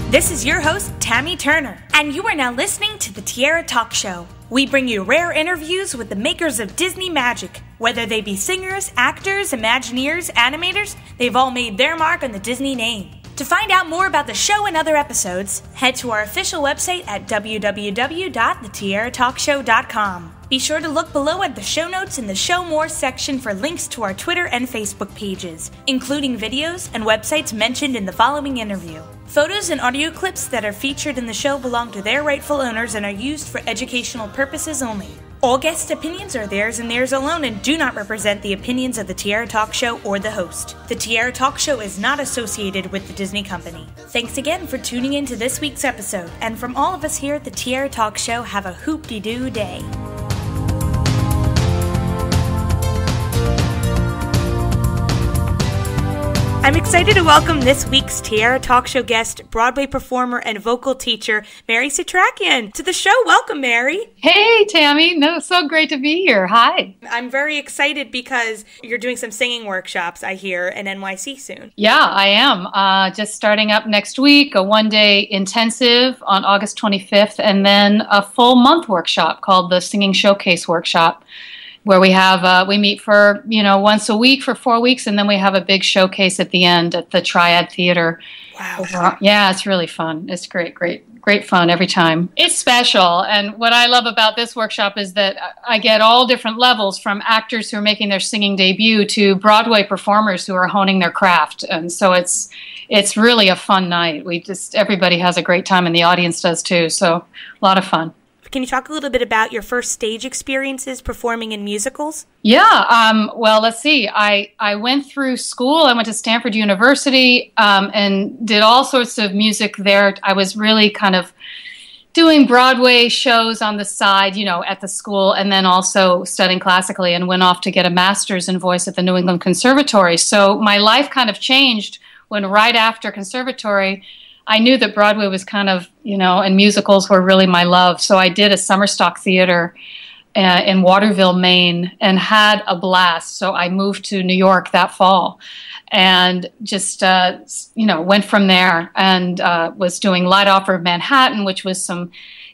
This is your host, Tammy Turner, and you are now listening to the Tiara Talk Show. We bring you rare interviews with the makers of Disney magic. Whether they be singers, actors, Imagineers, animators, they've all made their mark on the Disney name. To find out more about the show and other episodes, head to our official website at www.thetiaratalkshow.com. Be sure to look below at the show notes in the Show More section for links to our Twitter and Facebook pages, including videos and websites mentioned in the following interview. Photos and audio clips that are featured in the show belong to their rightful owners and are used for educational purposes only. All guest opinions are theirs and theirs alone and do not represent the opinions of the Tiara Talk Show or the host. The Tiara Talk Show is not associated with the Disney Company. Thanks again for tuning in to this week's episode, and from all of us here at the Tiara Talk Show, have a hoop-de-doo day. I'm excited to welcome this week's Tiara Talk Show guest, Broadway performer and vocal teacher, Mary Setrakian, to the show. Welcome, Mary. Hey, Tammy. No, so great to be here. Hi. I'm very excited because you're doing some singing workshops, I hear, in NYC soon. Yeah, I am. Just starting up next week, a one-day intensive on August 25th, and then a full-month workshop called the Singing Showcase Workshop, where we have we meet for once a week for 4 weeks, and then we have a big showcase at the end at the Triad Theater. Wow! Yeah, it's really fun. It's great fun every time. It's special, and what I love about this workshop is that I get all different levels, from actors who are making their singing debut to Broadway performers who are honing their craft, and so it's really a fun night. Everybody has a great time, and the audience does too. So a lot of fun. Can you talk a little bit about your first stage experiences performing in musicals? Yeah, well, let's see. I went through school. I went to Stanford University and did all sorts of music there. I was really kind of doing Broadway shows on the side, at the school, and then also studying classically, and went off to get a master's in voice at the New England Conservatory. So my life kind of changed when right after conservatory, I knew that Broadway was kind of, and musicals were really my love. So I did a summer stock theater in Waterville, Maine, and had a blast. So I moved to New York that fall and just, went from there and was doing light opera of Manhattan, which was some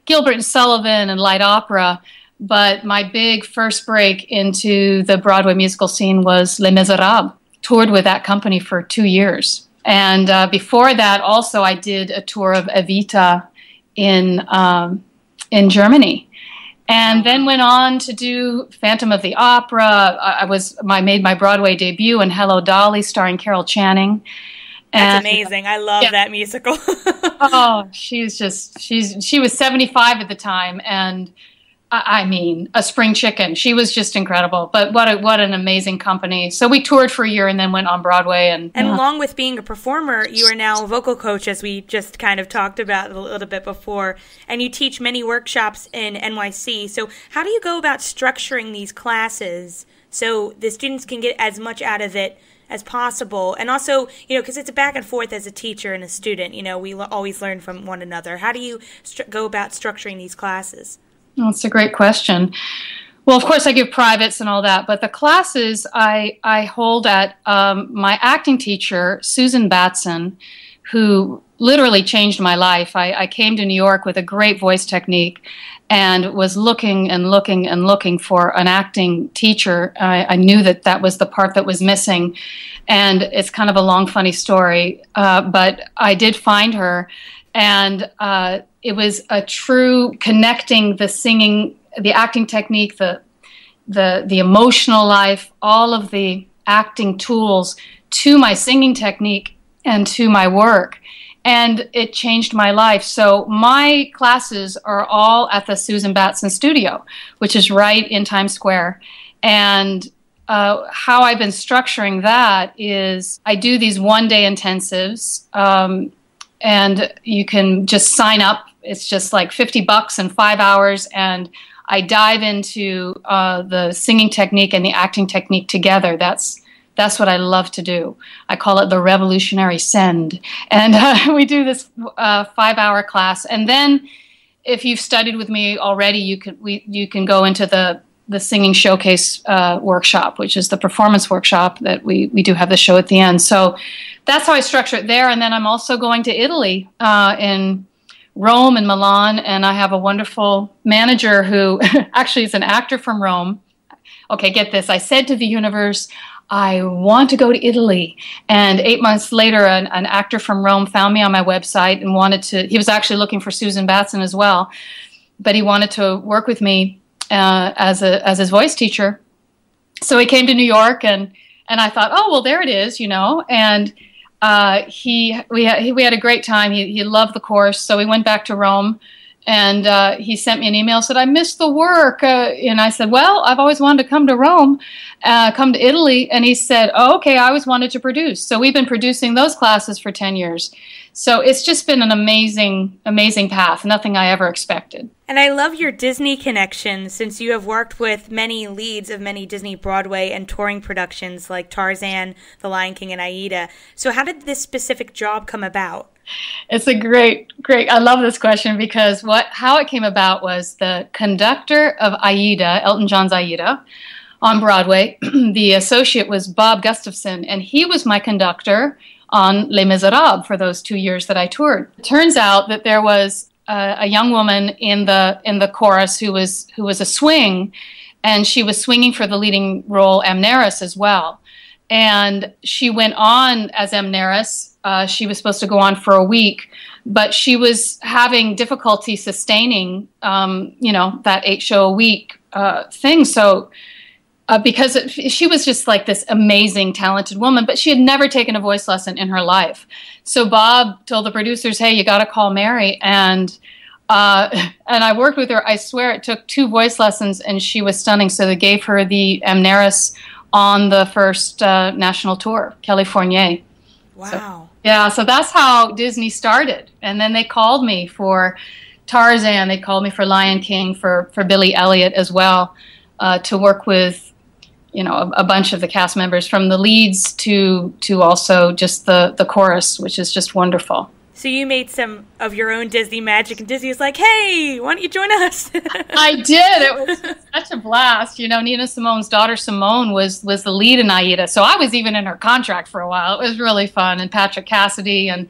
Gilbert and Sullivan and light opera. But my big first break into the Broadway musical scene was Les Miserables. Toured with that company for 2 years. And before that, also, I did a tour of Evita in Germany, and then went on to do Phantom of the Opera. I made my Broadway debut in Hello, Dolly, starring Carol Channing. That's amazing. I love that musical. Oh, she was 75 at the time, and I mean, a spring chicken. She was just incredible. But what an amazing company. So we toured for a year and then went on Broadway. And along with being a performer, you are now a vocal coach, as we just kind of talked about a little bit before. And you teach many workshops in NYC. So how do you go about structuring these classes so the students can get as much out of it as possible? And also, because it's a back and forth as a teacher and a student, we always learn from one another. How do you go about structuring these classes? Well, that's a great question. Well, of course, I give privates and all that, but the classes I hold at my acting teacher, Susan Batson, who literally changed my life. I came to New York with a great voice technique and was looking and looking and looking for an acting teacher. I knew that was the part that was missing, and it's kind of a long, funny story, but I did find her, and it was a true connecting the singing, the acting technique, the emotional life, all of the acting tools to my singing technique and to my work. And it changed my life. So my classes are all at the Susan Batson studio, which is right in Times Square. And how I've been structuring that is I do these one-day intensives, and you can just sign up. It's just like $50 and 5 hours, and I dive into the singing technique and the acting technique together. That's what I love to do. I call it the revolutionary send. And we do this 5-hour class. And then if you've studied with me already, you can go into the the singing showcase workshop, which is the performance workshop that we do have the show at the end. So that's how I structure it there. And then I'm also going to Italy, in Rome and Milan, and I have a wonderful manager who actually is an actor from Rome. Okay, get this. I said to the universe, I want to go to Italy. And 8 months later, an actor from Rome found me on my website and he was actually looking for Susan Batson as well, but he wanted to work with me as his voice teacher. So he came to New York, and I thought, oh, well, there it is, and we had a great time. He loved the course. So we went back to Rome, and he sent me an email, said, I missed the work. And I said, well, I've always wanted to come to Rome, come to Italy. And he said, oh, okay, I always wanted to produce. So we've been producing those classes for 10 years. So it's just been an amazing, amazing path, nothing I ever expected. And I love your Disney connection, since you have worked with many leads of many Disney Broadway and touring productions like Tarzan, The Lion King, and Aida. So how did this specific job come about? It's a great, I love this question, because how it came about was the conductor of Aida, Elton John's Aida, on Broadway. The associate was Bob Gustafson, and he was my conductor on Les Miserables for those 2 years that I toured. It turns out that there was a young woman in the chorus who was a swing, and she was swinging for the leading role Amneris as well. And she went on as Amneris. She was supposed to go on for a week, but she was having difficulty sustaining, that 8-show-a-week thing. So because she was just like this amazing, talented woman, but she had never taken a voice lesson in her life. So Bob told the producers, hey, you got to call Mary. And I worked with her. I swear it took 2 voice lessons, and she was stunning. So they gave her the Amneris on the first national tour, California. Wow. So that's how Disney started. And then they called me for Tarzan. They called me for Lion King, for Billy Elliot as well, to work with, a bunch of the cast members, from the leads to also just the chorus, which is just wonderful. So you made some of your own Disney magic, and Disney was like, hey, why don't you join us? I did. It was such a blast. Nina Simone's daughter Simone was the lead in Aida, so I was even in her contract for a while. It was really fun. And Patrick Cassidy and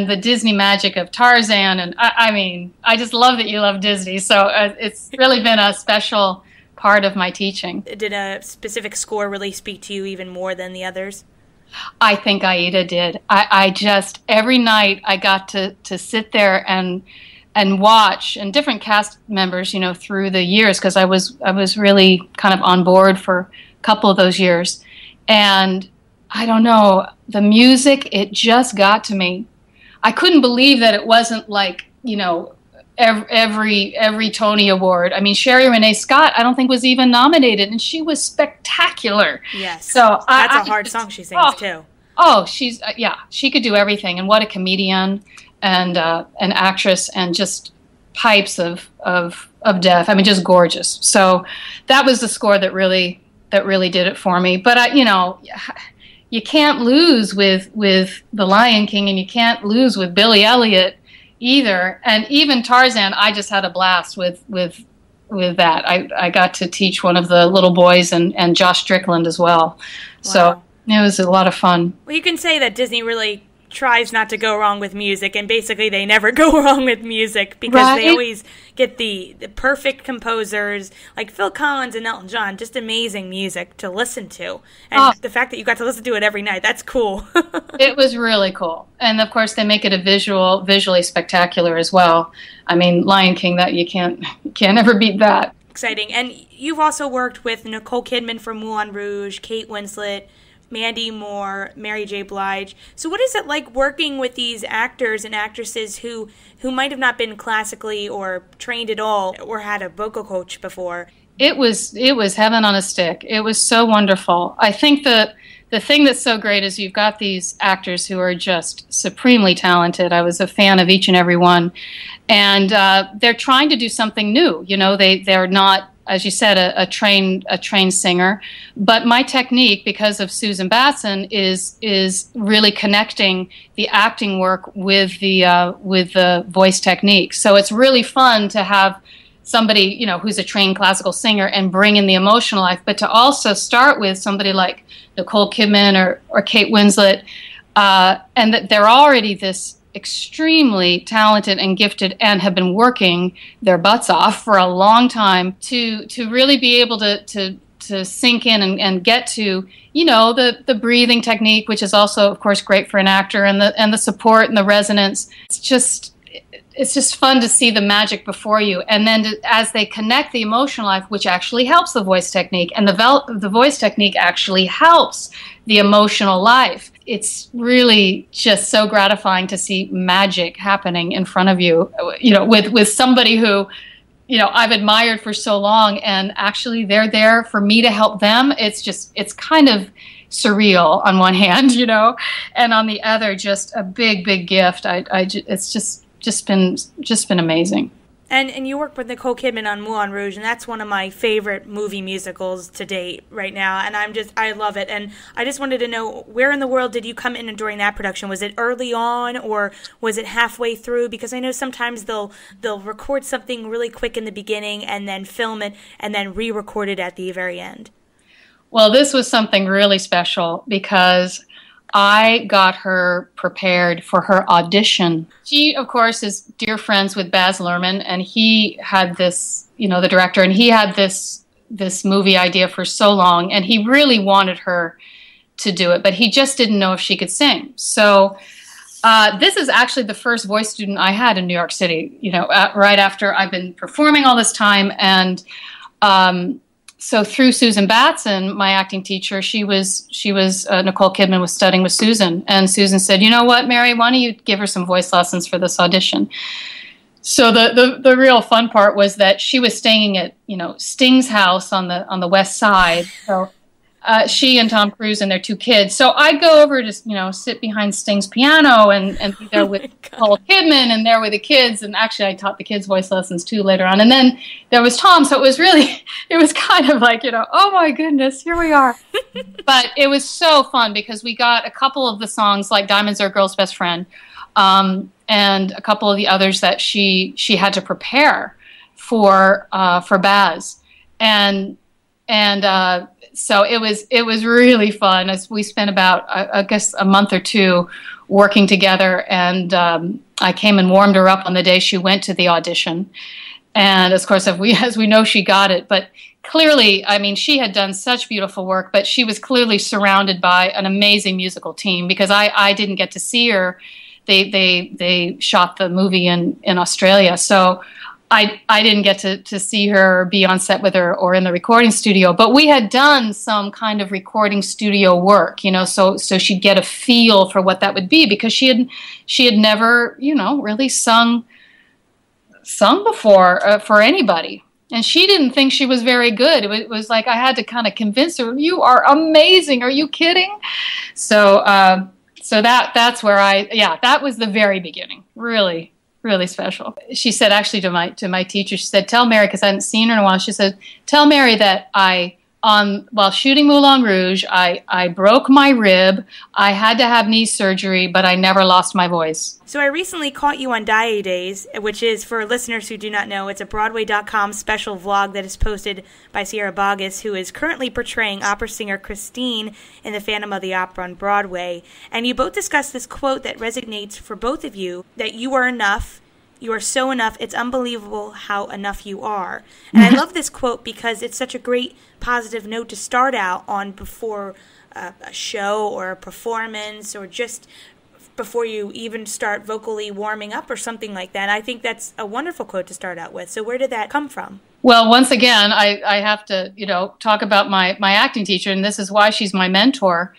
the Disney magic of Tarzan. And I just love that you love Disney. So it's really been a special part of my teaching. Did a specific score really speak to you even more than the others? I think Aida did. I just, every night I got to sit there and watch, and different cast members, through the years, because I was really kind of on board for a couple of those years. And I don't know, the music, it just got to me. I couldn't believe that it wasn't like, every Tony Award. Sherry Renee Scott, I don't think was even nominated, and she was spectacular. Yes. So that's a hard song she sings too. Oh, she's she could do everything, and what a comedian and an actress, and just pipes of death. Just gorgeous. So that was the score that really did it for me. But you can't lose with The Lion King, and you can't lose with Billy Elliot either. And even Tarzan, I just had a blast with that. I got to teach one of the little boys, and Josh Strickland as well. Wow. So it was a lot of fun. Well, you can say that Disney really tries not to go wrong with music, and basically they never go wrong with music, because they always get the perfect composers like Phil Collins and Elton John, just amazing music to listen to. And the fact that you got to listen to it every night, that's cool. It was really cool. And of course they make it visually spectacular as well. Lion King, that you can't ever beat that. Exciting. And you've also worked with Nicole Kidman from Moulin Rouge, Kate Winslet, Mandy Moore, Mary J. Blige. So what is it like working with these actors and actresses who might have not been classically or trained at all, or had a vocal coach before? It was heaven on a stick. It was so wonderful. I think the thing that's so great is you've got these actors who are just supremely talented. I was a fan of each and every one. And they're trying to do something new. They're not, as you said, a trained singer. But my technique, because of Susan Batson, is really connecting the acting work with the voice technique. So it's really fun to have somebody, you know, who's a trained classical singer and bring in the emotional life, but to also start with somebody like Nicole Kidman or Kate Winslet, and that they're already this extremely talented and gifted and have been working their butts off for a long time to really be able to sink in and get to, you know, the breathing technique, which is also, of course, great for an actor, and the support and the resonance. It's just fun to see the magic before you. And then as they connect the emotional life, which actually helps the voice technique, and the voice technique actually helps the emotional life. It's really just so gratifying to see magic happening in front of you, you know, with somebody who, you know, I've admired for so long, and actually they're there for me to help them. It's kind of surreal on one hand, you know, and on the other, just a big, big gift. It's just been amazing. And you work with Nicole Kidman on Moulin Rouge, and that's one of my favorite movie musicals to date right now, and I love it. And I just wanted to know, where in the world did you come in during that production? Was it early on, or was it halfway through? Because I know sometimes they'll record something really quick in the beginning and then film it and then re-record it at the very end. Well, this was something really special because I got her prepared for her audition. She, of course, is dear friends with Baz Luhrmann, and he had this, you know, the director, and he had this movie idea for so long, and he really wanted her to do it, but he just didn't know if she could sing. So this is actually the first voice student I had in New York City, you know, right after I've been performing all this time. And so through Susan Batson, my acting teacher, she was Nicole Kidman was studying with Susan, and Susan said, "You know what, Mary, why don't you give her some voice lessons for this audition?" So the real fun part was that she was staying at, you know, Sting's house on the West Side. So she and Tom Cruise and their two kids. So I'd go over to, you know, sit behind Sting's piano and be there with Nicole Kidman and there with the kids. And actually I taught the kids voice lessons too later on. And then there was Tom. So it was kind of like, you know, oh my goodness, here we are. But it was so fun because we got a couple of the songs like Diamonds Are a Girl's Best Friend, and a couple of the others that she had to prepare for Baz. So it was really fun. As we spent about, I guess, a month or two working together, and I came and warmed her up on the day she went to the audition. And of course, as we know, she got it. But clearly, I mean, she had done such beautiful work, but she was clearly surrounded by an amazing musical team, because I didn't get to see her. They shot the movie in Australia, so I didn't get to see her or be on set with her or in the recording studio, but we had done some kind of recording studio work, you know, so she'd get a feel for what that would be, because she had never, you know, really sung before for anybody. And she didn't think she was very good. It was like I had to kind of convince her, "You are amazing. Are you kidding?" So that's where that was the very beginning, really. Really special. She said, actually, to my teacher, she said, "Tell Mary," because I hadn't seen her in a while. She said, "Tell Mary that while shooting Moulin Rouge, I broke my rib. I had to have knee surgery, but I never lost my voice." So I recently caught you on Diet Days, which is, for listeners who do not know, it's a Broadway.com special vlog that is posted by Sierra Boggess, who is currently portraying opera singer Christine in The Phantom of the Opera on Broadway. And you both discussed this quote that resonates for both of you, that you are enough. You are so enough. It's unbelievable how enough you are. And I love this quote because it's such a great positive note to start out on before a show or a performance, or just before you even start vocally warming up or something like that. I think that's a wonderful quote to start out with. So where did that come from? Well, once again, I have to, you know, talk about my acting teacher, and this is why she's my mentor.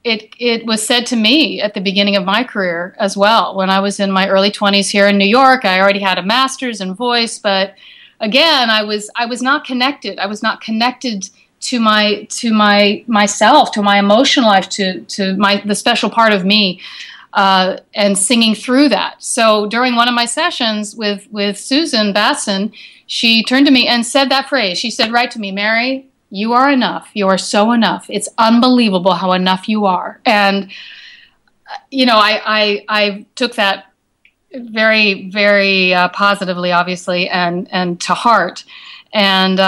It was said to me at the beginning of my career as well. When I was in my early 20s here in New York, I already had a master's in voice, but again, I was not connected. I was not connected to myself, to my emotional life, to the special part of me, and singing through that. So during one of my sessions with Susan Batson, she turned to me and said that phrase. She said right to me, "Mary, you are enough. You are so enough. It's unbelievable how enough you are." And, you know, I took that very, very positively, obviously, and to heart. And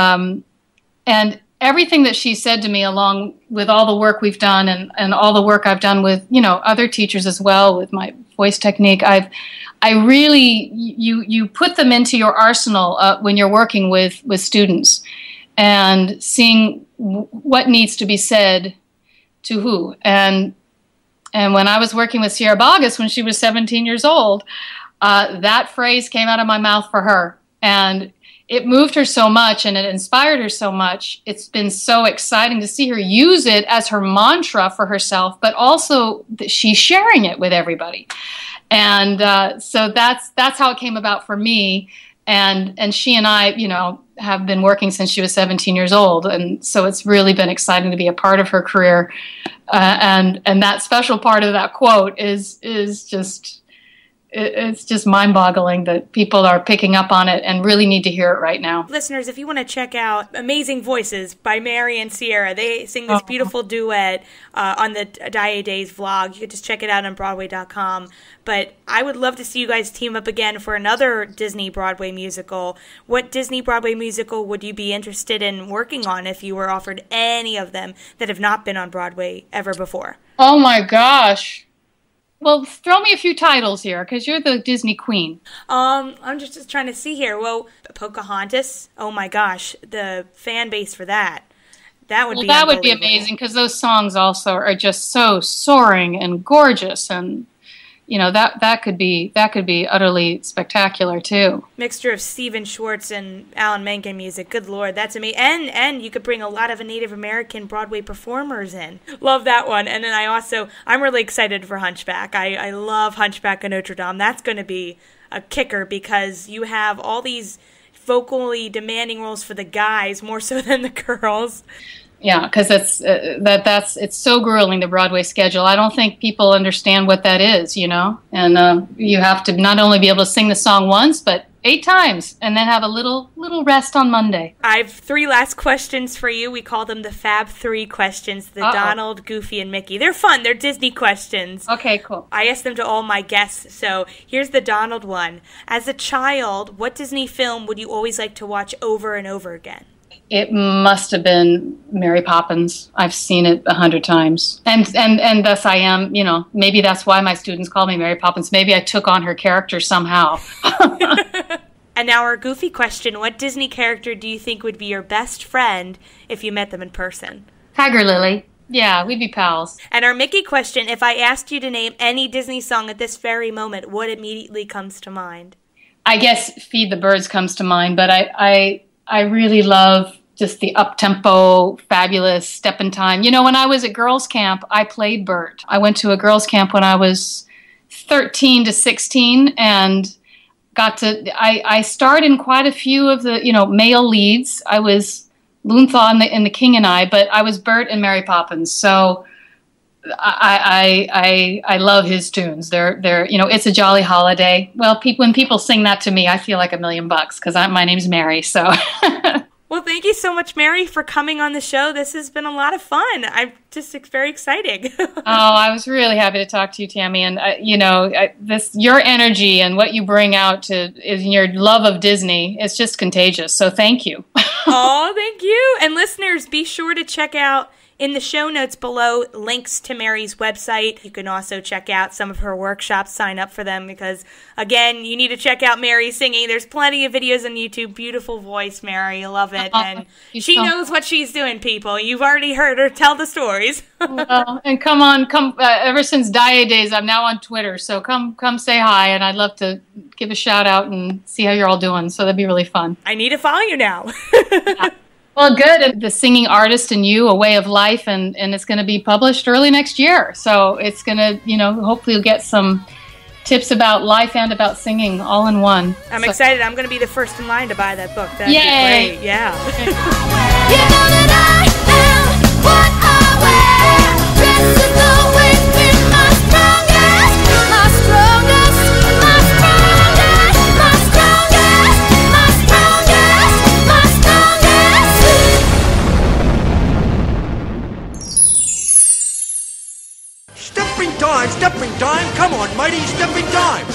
everything that she said to me, along with all the work we've done and all the work I've done with, other teachers as well, with my voice technique, I really, you put them into your arsenal when you're working with students and seeing what needs to be said to who. And when I was working with Sierra Boggess when she was 17 years old, that phrase came out of my mouth for her. And it moved her so much and it inspired her so much. It's been so exciting to see her use it as her mantra for herself, but also that she's sharing it with everybody. And so that's how it came about for me. And she and I, have been working since she was 17 years old. And so it's really been exciting to be a part of her career. And that special part of that quote is just... It's just mind-boggling that people are picking up on it and really need to hear it right now. Listeners, if you want to check out Amazing Voices by Mary and Sierra, they sing this beautiful duet on the Dia Days vlog. You can just check it out on Broadway.com. But I would love to see you guys team up again for another Disney Broadway musical. What Disney Broadway musical would you be interested in working on if you were offered any of them that have not been on Broadway ever before? Oh, my gosh. Well, throw me a few titles here, because you're the Disney queen. I'm just trying to see here. Well, Pocahontas. Oh my gosh, the fan base for that. That would be amazing, because those songs also are just so soaring and gorgeous, and that could be utterly spectacular too. Mixture of Stephen Schwartz and Alan Menken music. Good Lord, that's amazing. And you could bring a lot of Native American Broadway performers in. Love that one. And then I'm really excited for Hunchback. I love Hunchback of Notre Dame. That's going to be a kicker, because you have all these vocally demanding roles for the guys more so than the girls. Yeah, because it's so grueling, the Broadway schedule. I don't think people understand what that is, And you have to not only be able to sing the song once, but 8 times, and then have a little rest on Monday. I have 3 last questions for you. We call them the Fab 3 questions, the Donald, Goofy, and Mickey. They're fun. They're Disney questions. Okay, cool. I asked them to all my guests, so here's the Donald one. As a child, what Disney film would you always like to watch over and over again? It must have been Mary Poppins. I've seen it 100 times. And thus I am, maybe that's why my students call me Mary Poppins. Maybe I took on her character somehow. And now our Goofy question, what Disney character do you think would be your best friend if you met them in person? Tiger Lily. Yeah, we'd be pals. And our Mickey question, if I asked you to name any Disney song at this very moment, what immediately comes to mind? I guess Feed the Birds comes to mind, but I really love just the up-tempo, fabulous Step in Time. When I was at girls' camp, I played Bert. I went to a girls' camp when I was 13 to 16 and I starred in quite a few of the, male leads. I was Lunthal in the King and I, but I was Bert and Mary Poppins. So I love his tunes. They're It's a Jolly Holiday. Well, when people sing that to me, I feel like $1 million because my name's Mary. So. Well, thank you so much, Mary, for coming on the show. This has been a lot of fun. It's very exciting. I was really happy to talk to you, Tammy. And your energy and what you bring out is your love of Disney. It's just contagious. So thank you. Oh, thank you. And listeners, be sure to check out in the show notes below links to Mary's website. You can also check out some of her workshops, sign up for them, because, again, you need to check out Mary singing. There's plenty of videos on YouTube. Beautiful voice, Mary. I love it. And she knows what she's doing, people. You've already heard her tell the stories. And come ever since Dia Days, I'm now on Twitter, so come say hi, and I'd love to give a shout out and see how you're all doing, so that'd be really fun. I need to follow you now. Well, good. The Singing Artist and You, A Way of Life, and it's going to be published early next year. So it's going to, hopefully you'll get some tips about life and about singing all in one. I'm excited. I'm going to be the first in line to buy that book. That'd be great. Yeah. You know that I am what I wear. Dressed in the wind with my strongest, my strongest, my strongest, my strongest, my strongest, my strongest. Stepping time, come on, mighty, stepping time.